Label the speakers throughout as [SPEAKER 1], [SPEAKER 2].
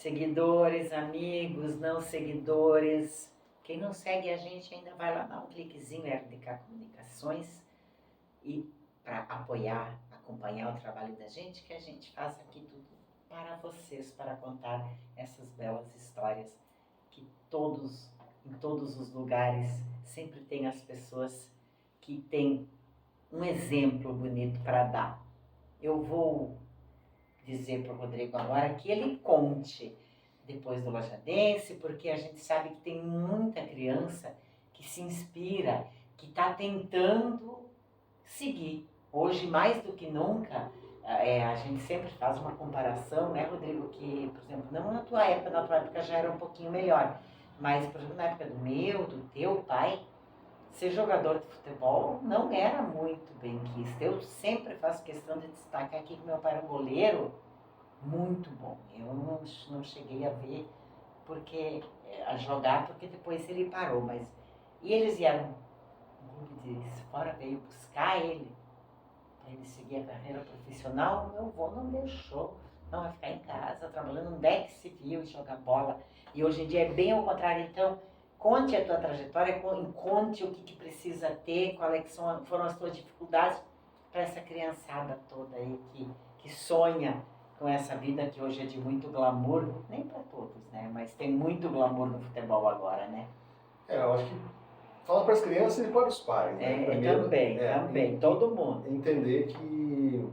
[SPEAKER 1] seguidores, amigos, não seguidores. Quem não segue a gente ainda vai lá dar um cliquezinho, RDK Comunicações, e para apoiar, acompanhar o trabalho da gente, que a gente faz aqui tudo para vocês, para contar essas belas histórias que em todos os lugares, sempre tem as pessoas que têm um exemplo bonito para dar. Eu vou dizer para o Rodrigo agora que ele conte depois do Lajadense, porque a gente sabe que tem muita criança que se inspira, que está tentando seguir. Hoje, mais do que nunca, a gente sempre faz uma comparação, né, Rodrigo, que, por exemplo, não na tua época já era um pouquinho melhor, mas, por exemplo, na época do meu, do teu pai, ser jogador de futebol não era muito bem quisto. Eu sempre faço questão de destacar aqui que meu pai era um goleiro muito bom. Eu não cheguei a ver a jogar, porque depois ele parou, mas... E eles vieram, um grupo de fora veio buscar ele, para ele seguir a carreira profissional. Meu avô não deixou, não, vai ficar em casa, trabalhando no deck civil e jogar bola. E hoje em dia é bem ao contrário. Então, conte a tua trajetória, conte o que precisa ter, foram as tuas dificuldades para essa criançada toda aí que sonha com essa vida que hoje é de muito glamour, nem para todos, né? Mas tem muito glamour no futebol agora, né?
[SPEAKER 2] Eu acho que fala para as crianças e para os pais, né?
[SPEAKER 1] Primeiro, também, todo mundo.
[SPEAKER 2] Entender que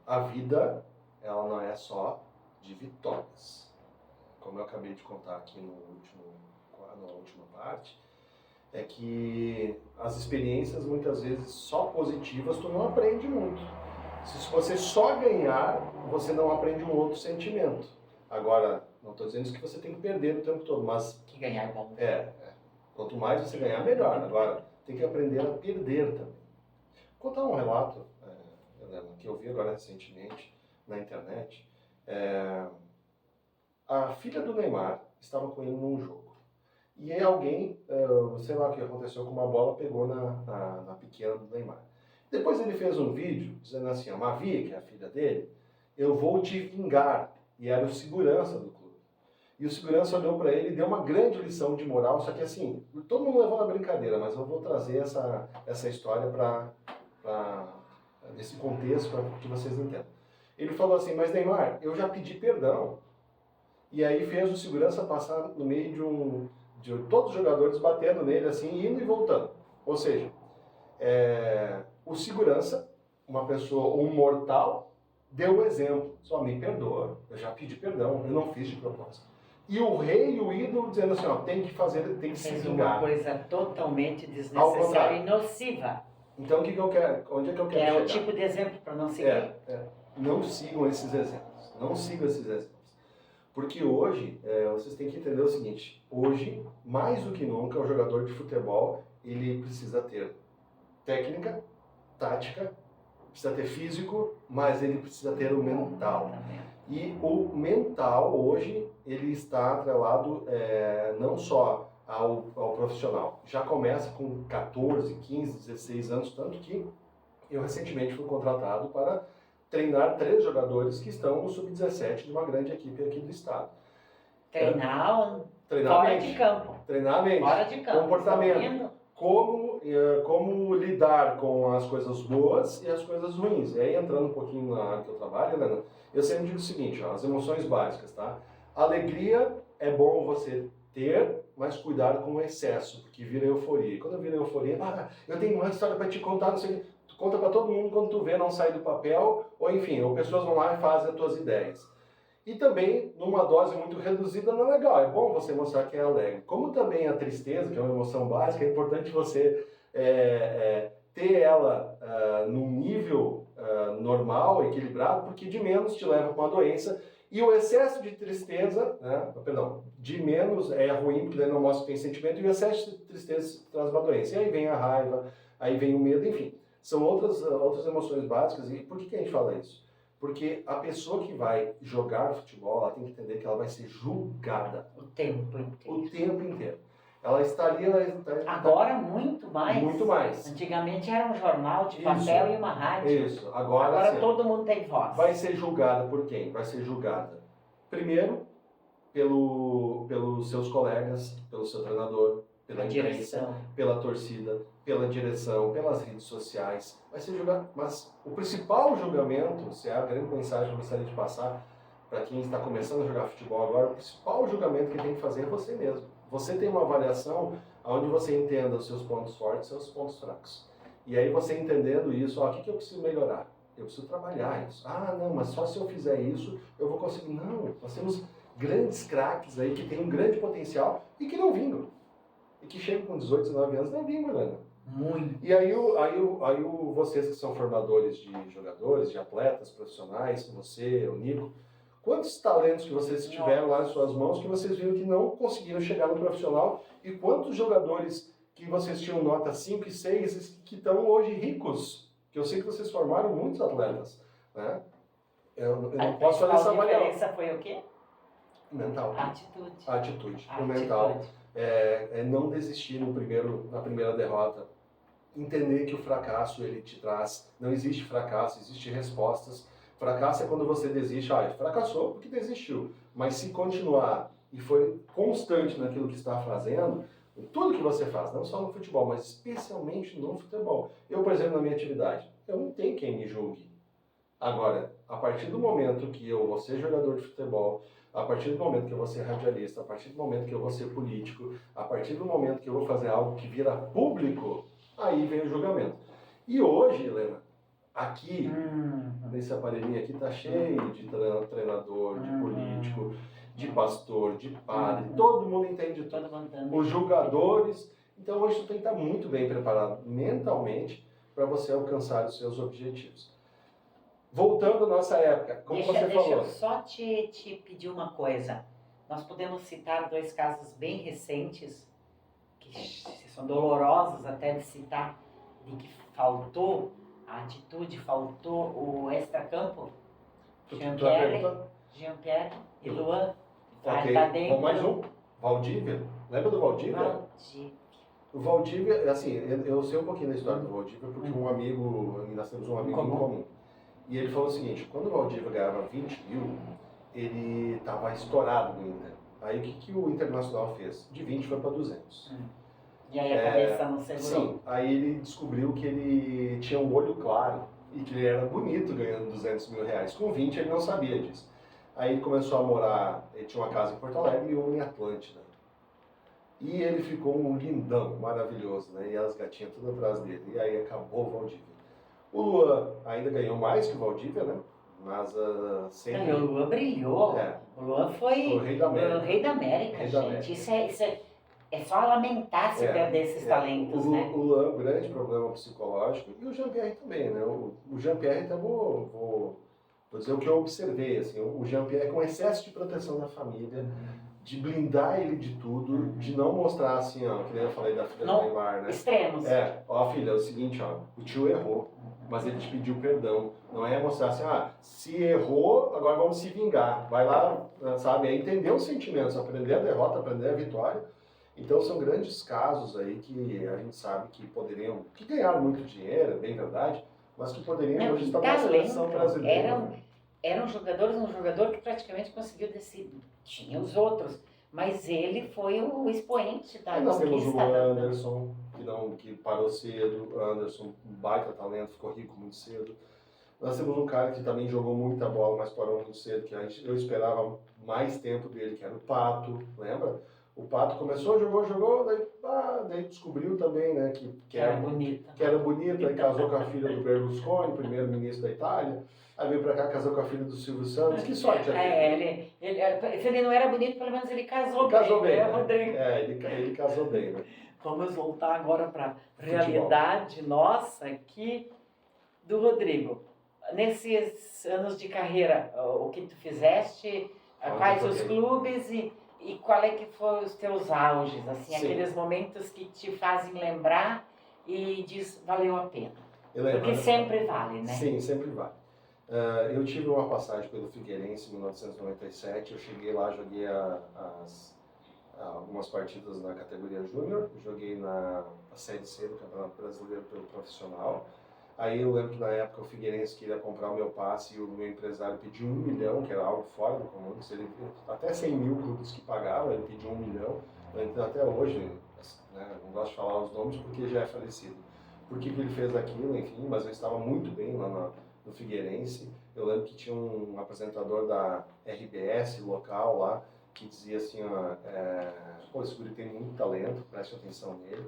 [SPEAKER 2] a vida, ela não é só de vitórias. Como eu acabei de contar aqui na última parte, é que as experiências, muitas vezes, só positivas, tu não aprende muito. Se você só ganhar, você não aprende um outro sentimento. Agora, não estou dizendo isso que você tem que perder o tempo todo, mas...
[SPEAKER 1] Que ganhar é bom.
[SPEAKER 2] Quanto mais você ganhar, melhor. Agora, tem que aprender a perder também. Vou contar um relato, Helena, que eu vi agora recentemente na internet. A filha do Neymar estava com ele num jogo. E aí alguém, sei lá o que aconteceu com uma bola, pegou na pequena do Neymar. Depois ele fez um vídeo dizendo assim, a Mavi, que é a filha dele, eu vou te vingar. E era o segurança do clube. E o segurança olhou para ele e deu uma grande lição de moral, só que assim, todo mundo levou na brincadeira, mas eu vou trazer essa história nesse contexto para que vocês entendam. Ele falou assim, mas Neymar, eu já pedi perdão. E aí fez o segurança passar no meio de todos os jogadores batendo nele assim, indo e voltando. Ou seja, o segurança, uma pessoa, um mortal, deu o exemplo. Só me perdoa, eu já pedi perdão, eu não fiz de propósito. E o rei e o ídolo dizendo assim, tem que se vingar.
[SPEAKER 1] Uma coisa totalmente desnecessária e nociva.
[SPEAKER 2] Então o que eu quero, onde é que eu quero chegar?
[SPEAKER 1] É o tipo de exemplo para não seguir.
[SPEAKER 2] Não sigam esses exemplos, não sigam esses exemplos. Porque hoje, vocês têm que entender o seguinte, hoje, mais do que nunca, o jogador de futebol, ele precisa ter técnica, tática, precisa ter físico, mas ele precisa ter o mental. E o mental, hoje, ele está atrelado não só ao profissional. Já começa com 14, 15, 16 anos, tanto que eu recentemente fui contratado para treinar 3 jogadores que estão no sub-17 de uma grande equipe aqui do estado.
[SPEAKER 1] Treinar fora de campo.
[SPEAKER 2] Treinamento,
[SPEAKER 1] fora de campo.
[SPEAKER 2] comportamento, como lidar com as coisas boas e as coisas ruins. E aí, entrando um pouquinho na área que eu trabalho, Helena, eu sempre digo o seguinte, as emoções básicas, tá? Alegria é bom você ter, mas cuidado com o excesso, porque vira euforia. E quando vira euforia, eu tenho uma história para te contar, não sei o que. Tu conta para todo mundo, quando tu vê, não sai do papel, ou enfim, ou pessoas vão lá e fazem as tuas ideias. E também, numa dose muito reduzida, não é legal. É bom você mostrar que é alegre. Como também a tristeza, que é uma emoção básica, é importante você ter ela num nível normal, equilibrado, porque de menos te leva para uma doença. E o excesso de tristeza, de menos é ruim, porque daí não mostra que tem sentimento, e o excesso de tristeza traz uma doença. E aí vem a raiva, aí vem o medo, enfim. São outras emoções básicas. E por que a gente fala isso? Porque a pessoa que vai jogar futebol, ela tem que entender que ela vai ser julgada.
[SPEAKER 1] O tempo inteiro.
[SPEAKER 2] O tempo inteiro. Ela está ali...
[SPEAKER 1] Agora muito mais.
[SPEAKER 2] Muito mais.
[SPEAKER 1] Antigamente era um jornal de papel e uma rádio.
[SPEAKER 2] Isso. Agora
[SPEAKER 1] todo mundo tem voz.
[SPEAKER 2] Vai ser julgada por quem? Vai ser julgada, primeiro, pelos seus colegas, pelo seu treinador, pela
[SPEAKER 1] A
[SPEAKER 2] imprensa,
[SPEAKER 1] direção.
[SPEAKER 2] pela torcida, pela direção, pelas redes sociais. Vai ser julgado, mas o principal julgamento, se é a grande mensagem que eu gostaria de passar para quem está começando a jogar futebol agora, o principal julgamento que tem que fazer é você mesmo. Você tem uma avaliação onde você entenda os seus pontos fortes e os seus pontos fracos. E aí você entendendo isso, ó, o que eu preciso melhorar? Eu preciso trabalhar isso. Ah, não, mas só se eu fizer isso eu vou conseguir. Não, nós temos grandes craques aí que têm um grande potencial e que não vingam. E que chegam com 18, 19 anos não vingam, Helena.
[SPEAKER 1] Muito.
[SPEAKER 2] E aí, vocês que são formadores de jogadores, de atletas profissionais, você, o Nico, quantos talentos que vocês tiveram lá em suas mãos que vocês viram que não conseguiram chegar no profissional? E quantos jogadores que vocês tinham nota 5 e 6 que estão hoje ricos? Que eu sei que vocês formaram muitos atletas, né? Eu não posso fazer essa avaliação.
[SPEAKER 1] A diferença foi o quê?
[SPEAKER 2] Mental.
[SPEAKER 1] Atitude.
[SPEAKER 2] Atitude. O mental é não desistir na primeira derrota. Entender que o fracasso ele te traz. Não existe fracasso, existem respostas. Fracasso é quando você desiste. Fracassou porque desistiu. Mas se continuar e for constante naquilo que está fazendo, em tudo que você faz, não só no futebol, mas especialmente no futebol. Eu, por exemplo, na minha atividade, eu não tenho quem me julgue. Agora, a partir do momento que eu vou ser jogador de futebol, a partir do momento que eu vou ser radialista, a partir do momento que eu vou ser político, a partir do momento que eu vou fazer algo que vira público, aí vem o julgamento. E hoje, Helena, aqui, nesse aparelhinho aqui, tá cheio de treinador, de político, de pastor, de padre, todo mundo entende tudo. Os jogadores. Então hoje você tem que estar muito bem preparado mentalmente para você alcançar os seus objetivos. Voltando à nossa época, como você falou.
[SPEAKER 1] Deixa eu só te pedir uma coisa. Nós podemos citar 2 casos bem recentes, que são dolorosos até de citar, de que faltou a atitude, faltou o extracampo. Jean-Pierre e Luan.
[SPEAKER 2] Ok, vamos mais um. Valdívia. Lembra do Valdívia? O Valdívia, assim, eu sei um pouquinho da história do Valdívia, porque nós temos um amigo em comum. E ele falou o seguinte, quando o Valdívia ganhava 20 mil, ele estava estourado no Inter. Aí o que o Internacional fez? De 20 foi para 200.
[SPEAKER 1] E aí a cabeça não segurou?
[SPEAKER 2] Sim, aí ele descobriu que ele tinha um olho claro e que ele era bonito ganhando 200 mil reais. Com 20 ele não sabia disso. Aí ele começou a morar, ele tinha uma casa em Porto Alegre e uma em Atlântida. E ele ficou um lindão, maravilhoso, né? E as gatinhas tudo atrás dele. E aí acabou o Valdívia. O Luan ainda ganhou mais que o Valdívia, né? Mas sempre...
[SPEAKER 1] O Luan brilhou. O Luan foi
[SPEAKER 2] o rei da América.
[SPEAKER 1] O rei da América, gente. Isso é só lamentar se perder esses talentos, né?
[SPEAKER 2] O Luan, um grande problema psicológico. E o Jean-Pierre também, né? O Jean-Pierre, então vou dizer o que eu observei. Assim, o Jean-Pierre com excesso de proteção da família, de blindar ele de tudo, de não mostrar assim, ó, que nem eu falei da filha do Neymar, né?
[SPEAKER 1] Extremos.
[SPEAKER 2] Ó filha, é o seguinte, ó, o tio errou, mas ele te pediu perdão. Não é mostrar assim, se errou, agora vamos se vingar. Vai lá, sabe, é entender os sentimentos, aprender a derrota, aprender a vitória. Então são grandes casos aí que a gente sabe que poderiam, que ganharam muito dinheiro, é bem verdade, mas que poderiam hoje estar na seleção brasileira.
[SPEAKER 1] Eram jogadores, um jogador que praticamente conseguiu decidir. Tinha os outros, mas ele foi o expoente da
[SPEAKER 2] nós temos o
[SPEAKER 1] conquista.
[SPEAKER 2] Anderson, que parou cedo, o Anderson, um baita talento, ficou rico muito cedo. Nós temos um cara que também jogou muita bola, mas parou muito cedo, que eu esperava mais tempo dele, que era o Pato, lembra? O Pato começou, jogou, daí descobriu também, né, que era bonita. Que era bonita, aí casou com a filha do Berlusconi, primeiro-ministro da Itália. Aí veio pra cá, casou com a filha do Silvio Santos. Que sorte
[SPEAKER 1] ele não era bonito, pelo menos ele casou bem.
[SPEAKER 2] Casou bem,
[SPEAKER 1] né,
[SPEAKER 2] né?
[SPEAKER 1] Rodrigo?
[SPEAKER 2] Ele casou bem, né?
[SPEAKER 1] Vamos voltar agora para realidade nossa aqui do Rodrigo. Nesses anos de carreira, o que tu fizeste, quais os clubes e qual é que foram os teus auges, assim, aqueles momentos que te fazem lembrar e diz, valeu a pena. Porque sempre vale, né?
[SPEAKER 2] Sim, sempre vale. Eu tive uma passagem pelo Figueirense em 1997, eu cheguei lá, joguei algumas partidas na categoria júnior, joguei na Série C do Campeonato Brasileiro pelo profissional. Aí eu lembro que na época o Figueirense queria comprar o meu passe e o meu empresário pediu 1 milhão, que era algo fora do comum. Até 100 mil clubes que pagavam, ele pediu 1 milhão. Então, até hoje, né, não gosto de falar os nomes porque já é falecido. Por que ele fez aquilo, enfim, mas eu estava muito bem lá no Figueirense. Eu lembro que tinha um apresentador da RBS local lá que dizia assim, ó, pô, esse guri tem muito talento, preste atenção nele.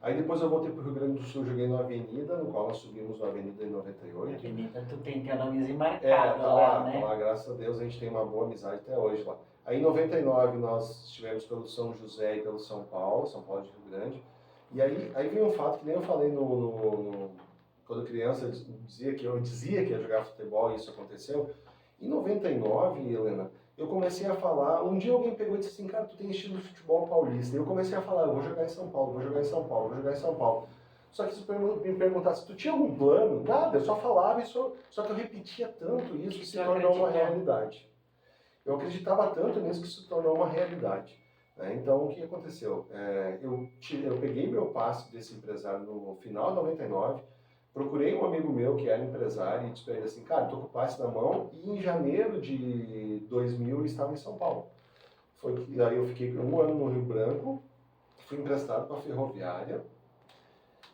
[SPEAKER 2] Aí depois eu voltei para o Rio Grande do Sul, joguei no Avenida, no qual nós subimos no Avenida em 98.
[SPEAKER 1] Avenida, tu tem teu nomezinho marcado lá, né?
[SPEAKER 2] Tá lá, graças a Deus a gente tem uma boa amizade até hoje lá. Aí em 99 nós estivemos pelo São José e pelo São Paulo de Rio Grande. E aí vem um fato que nem eu falei quando criança, eu dizia que ia jogar futebol e isso aconteceu. Em 99, Helena, eu comecei a falar, um dia alguém pegou e disse assim, cara, tu tem estilo de futebol paulista. E eu comecei a falar, eu vou jogar em São Paulo, vou jogar em São Paulo, vou jogar em São Paulo. Só que se me perguntasse, tu tinha algum plano? Nada, eu só falava, só que eu repetia tanto isso que se tornou uma realidade. Eu acreditava tanto nisso que se tornou uma realidade. Então, o que aconteceu? Eu peguei meu passe desse empresário no final de 99, procurei um amigo meu que era empresário e disse para ele assim, cara, estou com o passe na mão e em janeiro de 2000 eu estava em São Paulo. Aí eu fiquei 1 ano no Rio Branco, fui emprestado para a Ferroviária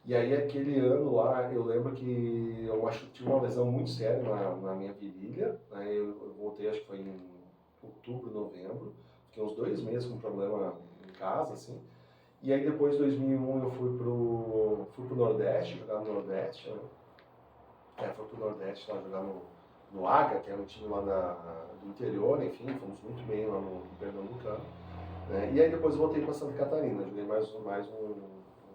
[SPEAKER 2] e aí aquele ano lá eu lembro que eu tive uma lesão muito séria na minha virilha, aí eu voltei, acho que foi em outubro, novembro, fiquei uns 2 meses com problema em casa, assim. E aí depois, em 2001, eu fui pro Nordeste, jogar no Nordeste, né? Fui pro Nordeste lá jogar no AGA, que é um time lá do interior, enfim, fomos muito bem lá no Pernambucano. Né? E aí depois voltei para Santa Catarina, joguei mais um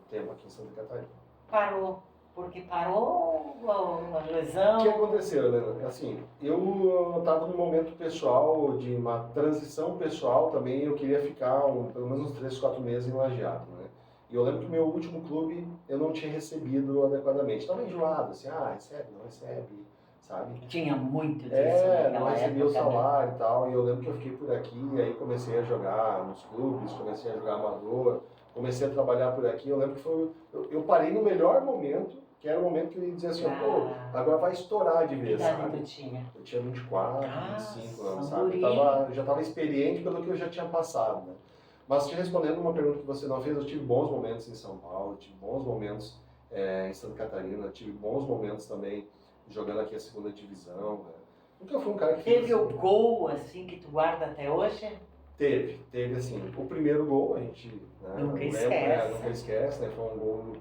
[SPEAKER 2] tempo aqui em Santa Catarina.
[SPEAKER 1] Parou. Porque parou a lesão?
[SPEAKER 2] O que aconteceu, Helena? Assim, eu estava num momento pessoal, de uma transição pessoal também, eu queria ficar pelo menos uns 3, 4 meses em Lajeado, né? E eu lembro que o meu último clube eu não tinha recebido adequadamente. Estava enjoado, assim, recebe, não recebe, sabe?
[SPEAKER 1] Tinha muito disso
[SPEAKER 2] não recebia o salário e tal, e eu lembro que eu fiquei por aqui, e aí comecei a jogar nos clubes, comecei a jogar amador, comecei a trabalhar por aqui. Eu lembro que eu parei no melhor momento, que era o momento que eu ia dizer assim, pô, agora vai estourar de vez, sabe?
[SPEAKER 1] Que idade tu tinha?
[SPEAKER 2] Eu tinha 24, 25 anos,
[SPEAKER 1] sabe?
[SPEAKER 2] Eu já estava experiente pelo que eu já tinha passado, né? Mas te respondendo uma pergunta que você não fez, eu tive bons momentos em São Paulo, tive bons momentos em Santa Catarina, tive bons momentos também jogando aqui a segunda divisão, né? Nunca fui um cara que...
[SPEAKER 1] Teve o gol, assim, que tu guarda até hoje?
[SPEAKER 2] Teve assim, o primeiro gol a gente... Né,
[SPEAKER 1] nunca
[SPEAKER 2] esquece, né? Foi um gol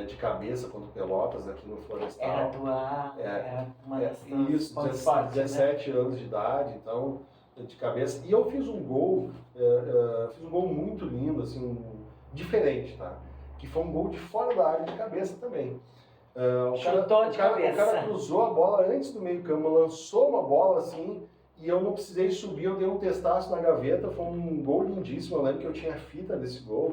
[SPEAKER 2] de cabeça contra o Pelotas aqui no Florestal.
[SPEAKER 1] Era uma das
[SPEAKER 2] isso, 17 anos de idade, então, de cabeça. E eu fiz um gol muito lindo, assim, diferente, tá? Que foi um gol de fora da área de cabeça também. O cara cruzou a bola antes do meio campo, lançou uma bola assim, e eu não precisei subir, eu dei um testaço na gaveta, foi um gol lindíssimo. Eu lembro que eu tinha a fita desse gol,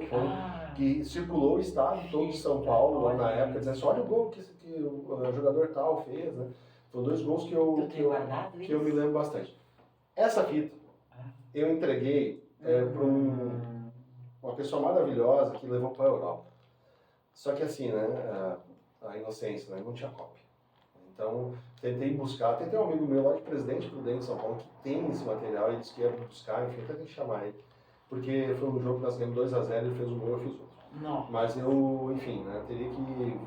[SPEAKER 2] que circulou o estado todo de São Paulo lá na época, dizendo assim, olha o gol que o jogador tal fez, né? Foram 2 gols que eu me lembro bastante. Essa fita eu entreguei para uma pessoa maravilhosa que levou para a Europa. Só que assim, né, a inocência, né, não tinha cópia. Então, tentei um amigo meu lá de Presidente Prudente, São Paulo, que tem esse material, ele disse que ia buscar, enfim, até tem que chamar ele. Porque foi um jogo que nós ganhamos 2-0, ele fez um gol, eu fiz outro.
[SPEAKER 1] Não.
[SPEAKER 2] Mas eu, enfim, né, teria que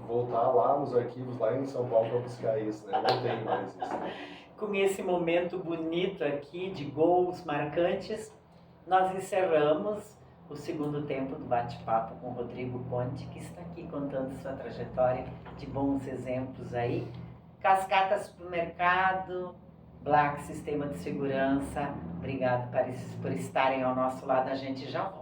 [SPEAKER 2] voltar lá nos arquivos, lá em São Paulo, para buscar isso, né? Não tem mais isso. Né?
[SPEAKER 1] Com esse momento bonito aqui, de gols marcantes, nós encerramos o segundo tempo do bate-papo com o Rodrigo Conte, que está aqui contando sua trajetória de bons exemplos aí. Cascata Supermercado, Black Sistema de Segurança, obrigado por estarem ao nosso lado, a gente já volta.